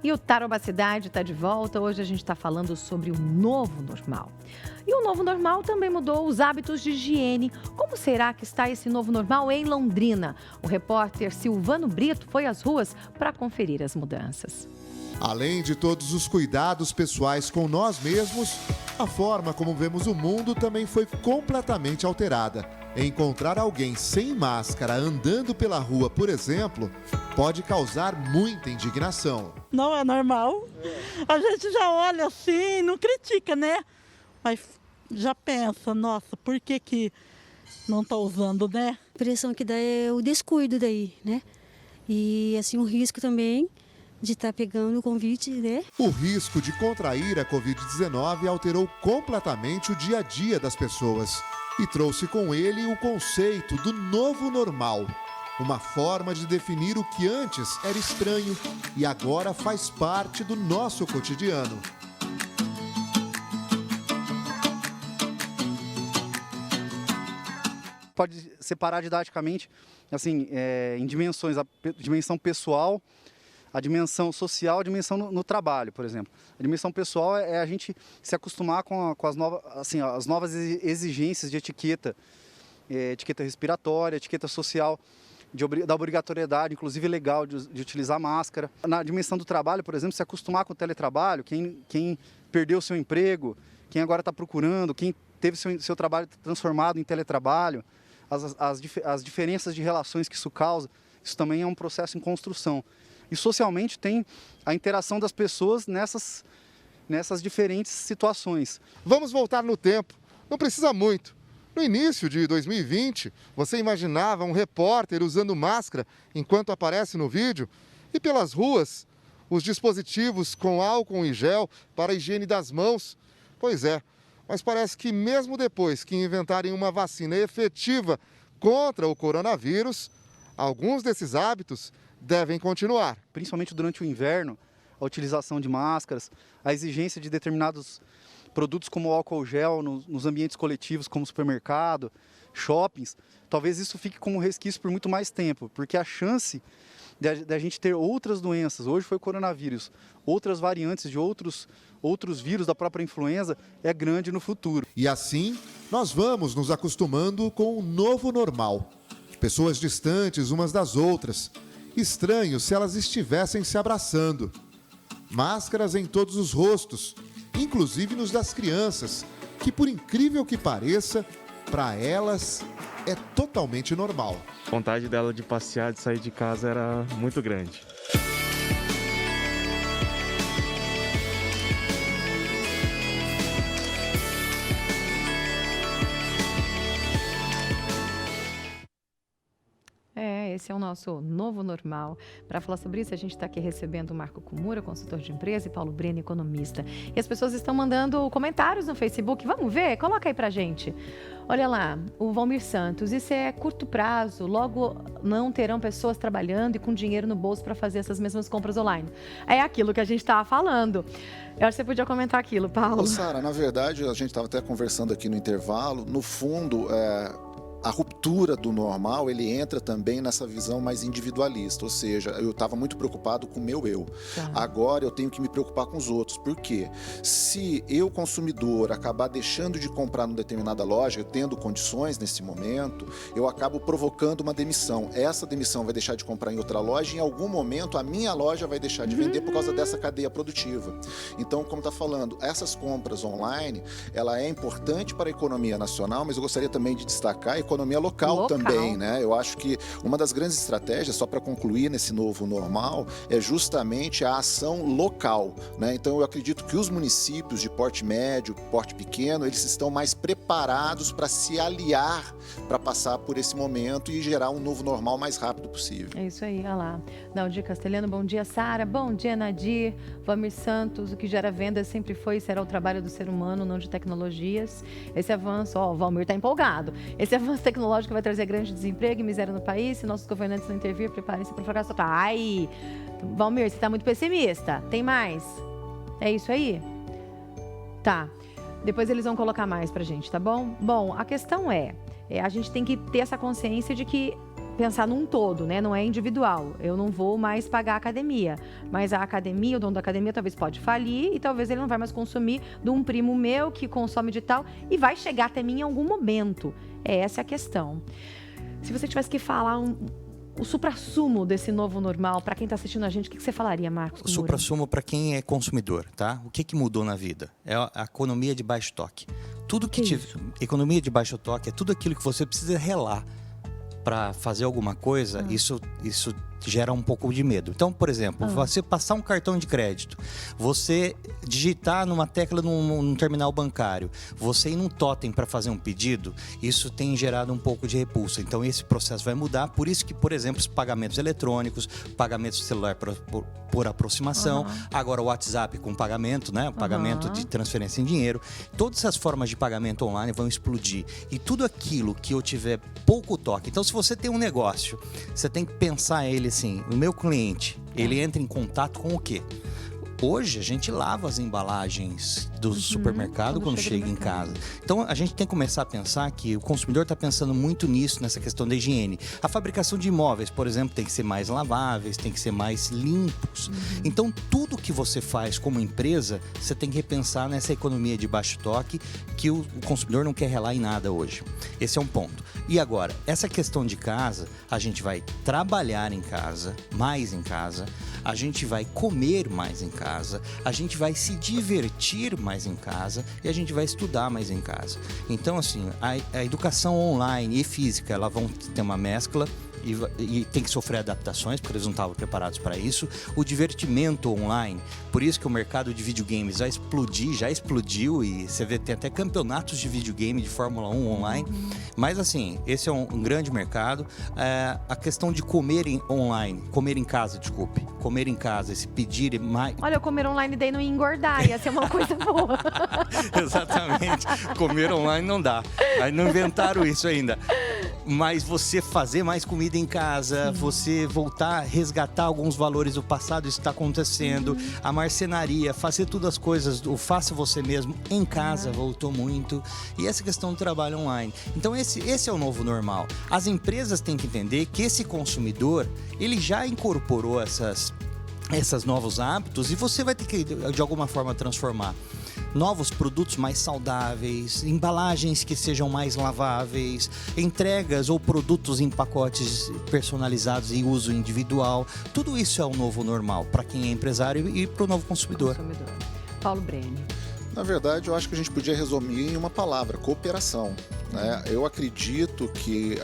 E o Tarobá Cidade está de volta. Hoje a gente está falando sobre o novo normal. E o novo normal também mudou os hábitos de higiene. Como será que está esse novo normal em Londrina? O repórter Silvano Brito foi às ruas para conferir as mudanças. Além de todos os cuidados pessoais com nós mesmos, a forma como vemos o mundo também foi completamente alterada. Encontrar alguém sem máscara andando pela rua, por exemplo, pode causar muita indignação. Não é normal. A gente já olha assim, não critica, né? Mas já pensa, nossa, por que não está usando, né? A impressão que dá é o descuido daí, né? E assim, o risco também de estar pegando o Covid, né? O risco de contrair a Covid-19 alterou completamente o dia a dia das pessoas e trouxe com ele o conceito do novo normal. Uma forma de definir o que antes era estranho e agora faz parte do nosso cotidiano. Pode separar didaticamente assim, em dimensões, a dimensão pessoal, a dimensão social, a dimensão no trabalho, por exemplo. A dimensão pessoal é a gente se acostumar com as novas exigências de etiqueta, etiqueta respiratória, etiqueta social, da obrigatoriedade, inclusive legal, de utilizar máscara. Na dimensão do trabalho, por exemplo, se acostumar com o teletrabalho, quem perdeu o seu emprego, quem agora está procurando, quem teve seu trabalho transformado em teletrabalho, as diferenças de relações que isso causa, isso também é um processo em construção. E socialmente tem a interação das pessoas nessas diferentes situações. Vamos voltar no tempo, não precisa muito. No início de 2020, você imaginava um repórter usando máscara enquanto aparece no vídeo? E pelas ruas, os dispositivos com álcool e gel para a higiene das mãos? Pois é, mas parece que mesmo depois que inventarem uma vacina efetiva contra o coronavírus, alguns desses hábitos devem continuar. Principalmente durante o inverno, a utilização de máscaras, a exigência de determinados produtos como álcool gel nos ambientes coletivos, como supermercado, shoppings, talvez isso fique como resquício por muito mais tempo, porque a chance de a gente ter outras doenças, hoje foi o coronavírus, outras variantes de outros vírus da própria influenza, é grande no futuro. E assim, nós vamos nos acostumando com o novo normal. Pessoas distantes umas das outras. Estranho se elas estivessem se abraçando. Máscaras em todos os rostos, inclusive nos das crianças, que por incrível que pareça, para elas é totalmente normal. A vontade dela de passear, de sair de casa era muito grande. Esse é o nosso novo normal. Para falar sobre isso, a gente está aqui recebendo o Marco Kumura, consultor de empresa, e Paulo Breno, economista. E as pessoas estão mandando comentários no Facebook. Vamos ver? Coloca aí pra gente. Olha lá, o Valmir Santos. Isso é curto prazo. Logo, não terão pessoas trabalhando e com dinheiro no bolso para fazer essas mesmas compras online. É aquilo que a gente estava falando. Eu acho que você podia comentar aquilo, Paulo. Ô, Sara, na verdade, a gente estava até conversando aqui no intervalo. No fundo, a ruptura do normal, ele entra também nessa visão mais individualista, ou seja, eu estava muito preocupado com o meu eu. Tá. Agora eu tenho que me preocupar com os outros. Por quê? Se eu, consumidor, acabar deixando de comprar numa determinada loja, eu tendo condições nesse momento, eu acabo provocando uma demissão. Essa demissão vai deixar de comprar em outra loja e em algum momento a minha loja vai deixar de vender por causa dessa cadeia produtiva. Então, como está falando, essas compras online, ela é importante para a economia nacional, mas eu gostaria também de destacar a economia local também, né? Eu acho que uma das grandes estratégias, só para concluir nesse novo normal, é justamente a ação local, né? Então eu acredito que os municípios de porte médio, porte pequeno, eles estão mais preparados para se aliar, para passar por esse momento e gerar um novo normal o mais rápido possível. É isso aí, olha lá. Daldir Castelhano, bom dia, Sara. Bom dia, Nadir. Valmir Santos, o que gera venda sempre foi e será o trabalho do ser humano, não de tecnologias. Esse avanço, o Valmir está empolgado. Esse avanço tecnológico vai trazer grande desemprego e miséria no país. Se nossos governantes não intervir, preparem-se para o fracasso total. Ai, Valmir, você está muito pessimista. Tem mais? É isso aí? Tá. Depois eles vão colocar mais pra gente, tá bom? Bom, a questão é, a gente tem que ter essa consciência de que pensar num todo, né? Não é individual. Eu não vou mais pagar a academia, mas a academia, o dono da academia talvez pode falir e talvez ele não vai mais consumir de um primo meu que consome de tal e vai chegar até mim em algum momento. Essa é a questão. Se você tivesse que falar o suprassumo desse novo normal, para quem está assistindo a gente, o que você falaria, Marcos? O suprassumo para quem é consumidor, tá? O que mudou na vida? É a economia de baixo toque. Tudo que economia de baixo toque é tudo aquilo que você precisa relar para fazer alguma coisa. Isso gera um pouco de medo. Então, por exemplo, você passar um cartão de crédito, você digitar numa tecla num terminal bancário, você ir num totem para fazer um pedido, isso tem gerado um pouco de repulsa. Então, esse processo vai mudar. Por isso que, por exemplo, os pagamentos eletrônicos, pagamentos de celular por aproximação, agora o WhatsApp com pagamento, né? O pagamento de transferência em dinheiro. Todas essas formas de pagamento online vão explodir. E tudo aquilo que eu tiver pouco toque. Então, se você tem um negócio, você tem que pensar ele assim, o meu cliente, ele entra em contato com o quê? Hoje a gente lava as embalagens do supermercado quando chega em casa. Então a gente tem que começar a pensar que o consumidor está pensando muito nisso, nessa questão da higiene. A fabricação de imóveis, por exemplo, tem que ser mais laváveis, tem que ser mais limpos. Então tudo que você faz como empresa, você tem que repensar nessa economia de baixo toque, que o consumidor não quer relar em nada hoje. Esse é um ponto. E agora, essa questão de casa, a gente vai trabalhar em casa, mais em casa, a gente vai comer mais em casa, a gente vai se divertir mais em casa e a gente vai estudar mais em casa. Então, assim, a educação online e física, elas vão ter uma mescla. E tem que sofrer adaptações, porque eles não estavam preparados para isso. O divertimento online, por isso que o mercado de videogames já explodiu, e você vê, tem até campeonatos de videogame de Fórmula 1 online. Mas assim, esse é um grande mercado. A questão de comer comer em casa, esse pedir mais... Olha, eu comer online daí não ia engordar, ia ser uma coisa boa. Exatamente, comer online não dá, aí não inventaram isso ainda. Mas você fazer mais comida em casa, você voltar, resgatar alguns valores do passado, isso está acontecendo. A marcenaria, fazer todas as coisas, o faça você mesmo em casa, voltou muito. E essa questão do trabalho online. Então esse é o novo normal. As empresas têm que entender que esse consumidor, ele já incorporou esses novos hábitos e você vai ter que, de alguma forma, transformar. Novos produtos mais saudáveis, embalagens que sejam mais laváveis, entregas ou produtos em pacotes personalizados e uso individual. Tudo isso é o novo normal para quem é empresário e para o novo consumidor. Paulo Breni. Na verdade, eu acho que a gente podia resumir em uma palavra: cooperação, né? Eu acredito que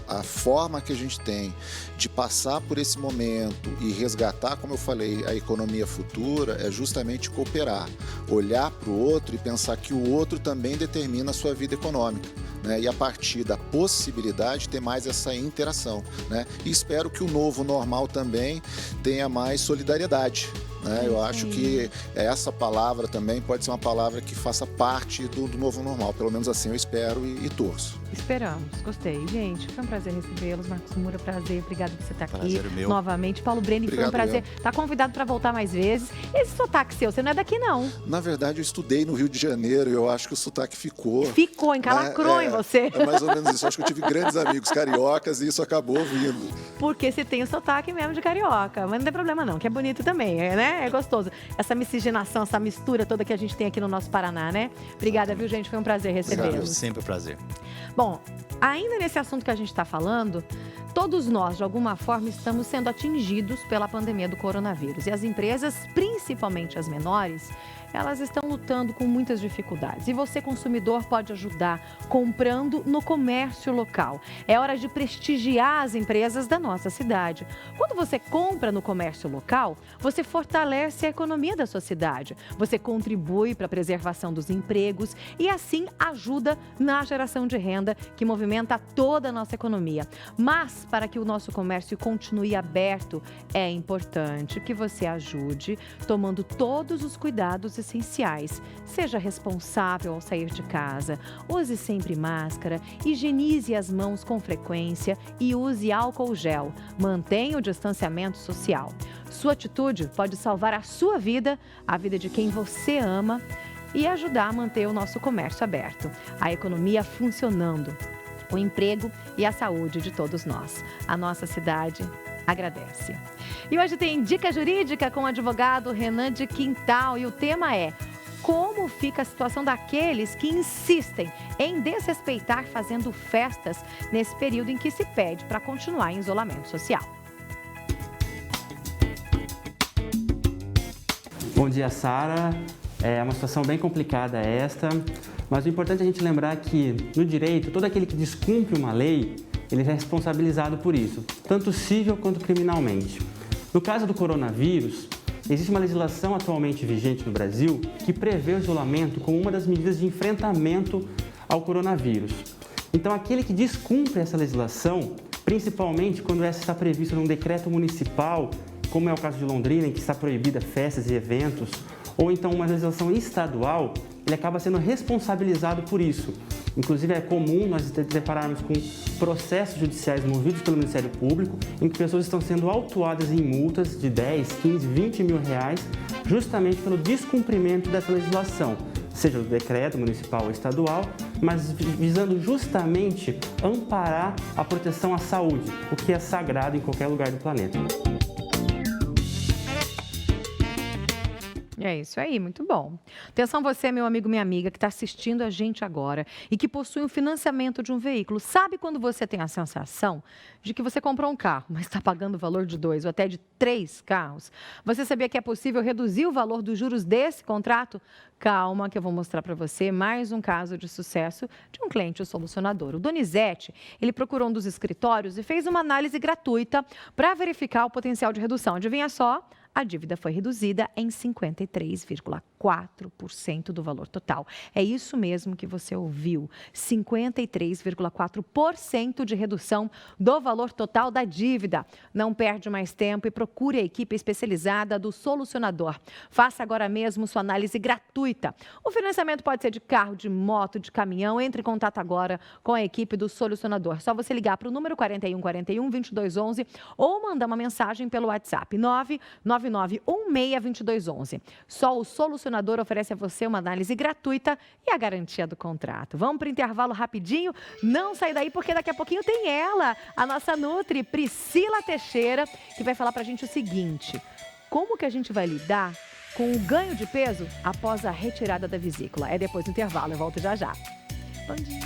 a forma que a gente tem de passar por esse momento e resgatar, como eu falei, a economia futura é justamente cooperar, olhar para o outro e pensar que o outro também determina a sua vida econômica, né? E a partir da possibilidade ter mais essa interação, né? E espero que o novo normal também tenha mais solidariedade, né? Eu acho que essa palavra também pode ser uma palavra que faça parte do novo normal, pelo menos assim eu espero e torço. Esperamos, gostei. Gente, foi um prazer recebê-los. Marcos Moura, prazer. Obrigado por você estar aqui meu. novamente. Paulo Breni, Obrigado, foi um prazer. Está convidado para voltar mais vezes. Esse sotaque seu, você não é daqui, não? Na verdade, eu estudei no Rio de Janeiro e eu acho que o sotaque ficou. Ficou, encalacrou em você. É mais ou menos isso. Eu acho que eu tive grandes amigos cariocas e isso acabou vindo. Porque você tem o sotaque mesmo de carioca. Mas não tem problema não, que é bonito também, né? É gostoso. Essa miscigenação, essa mistura toda que a gente tem aqui no nosso Paraná, né? Obrigada, viu, gente? Foi um prazer recebê-los. Sempre um prazer. Bom, ainda nesse assunto que a gente está falando, todos nós, de alguma forma, estamos sendo atingidos pela pandemia do coronavírus. E as empresas, principalmente as menores, elas estão lutando com muitas dificuldades. E você, consumidor, pode ajudar comprando no comércio local. É hora de prestigiar as empresas da nossa cidade. Quando você compra no comércio local, você fortalece a economia da sua cidade. Você contribui para a preservação dos empregos e, assim, ajuda na geração de renda que movimenta toda a nossa economia. Mas, para que o nosso comércio continue aberto, é importante que você ajude tomando todos os cuidados essenciais. Seja responsável ao sair de casa, use sempre máscara, higienize as mãos com frequência e use álcool gel. Mantenha o distanciamento social. Sua atitude pode salvar a sua vida, a vida de quem você ama e ajudar a manter o nosso comércio aberto, a economia funcionando. o emprego e a saúde de todos nós. A nossa cidade agradece. E hoje tem Dica Jurídica com o advogado Renan de Quintal e o tema é: como fica a situação daqueles que insistem em desrespeitar fazendo festas nesse período em que se pede para continuar em isolamento social. Bom dia, Sara. É uma situação bem complicada esta, mas o importante é a gente lembrar que, no direito, todo aquele que descumpre uma lei, ele é responsabilizado por isso, tanto civil quanto criminalmente. No caso do coronavírus, existe uma legislação atualmente vigente no Brasil que prevê o isolamento como uma das medidas de enfrentamento ao coronavírus. Então, aquele que descumpre essa legislação, principalmente quando essa está prevista num decreto municipal, como é o caso de Londrina, em que está proibida festas e eventos, ou então uma legislação estadual, ele acaba sendo responsabilizado por isso. Inclusive, é comum nós depararmos com processos judiciais movidos pelo Ministério Público, em que pessoas estão sendo autuadas em multas de 10, 15, 20 mil reais, justamente pelo descumprimento dessa legislação, seja o decreto municipal ou estadual, mas visando justamente amparar a proteção à saúde, o que é sagrado em qualquer lugar do planeta. É isso aí, muito bom. Atenção você, meu amigo, minha amiga, que está assistindo a gente agora e que possui um financiamento de um veículo. Sabe quando você tem a sensação de que você comprou um carro, mas está pagando o valor de 2 ou até de 3 carros? Você sabia que é possível reduzir o valor dos juros desse contrato? Calma, que eu vou mostrar para você mais um caso de sucesso de um cliente solucionador. O Donizete, ele procurou um dos escritórios e fez uma análise gratuita para verificar o potencial de redução. Adivinha só? A dívida foi reduzida em 53,4% do valor total. É isso mesmo que você ouviu, 53,4% de redução do valor total da dívida. Não perde mais tempo e procure a equipe especializada do Solucionador. Faça agora mesmo sua análise gratuita. O financiamento pode ser de carro, de moto, de caminhão. Entre em contato agora com a equipe do Solucionador. Só você ligar para o número 4141-2211 ou mandar uma mensagem pelo WhatsApp 999162211. Só o Solucionador oferece a você uma análise gratuita e a garantia do contrato. Vamos para o intervalo rapidinho? Não sai daí porque daqui a pouquinho tem ela, a nossa Nutri, Priscila Teixeira, que vai falar para a gente o seguinte: como que a gente vai lidar com o ganho de peso após a retirada da vesícula? É depois do intervalo, eu volto já já. Bom dia.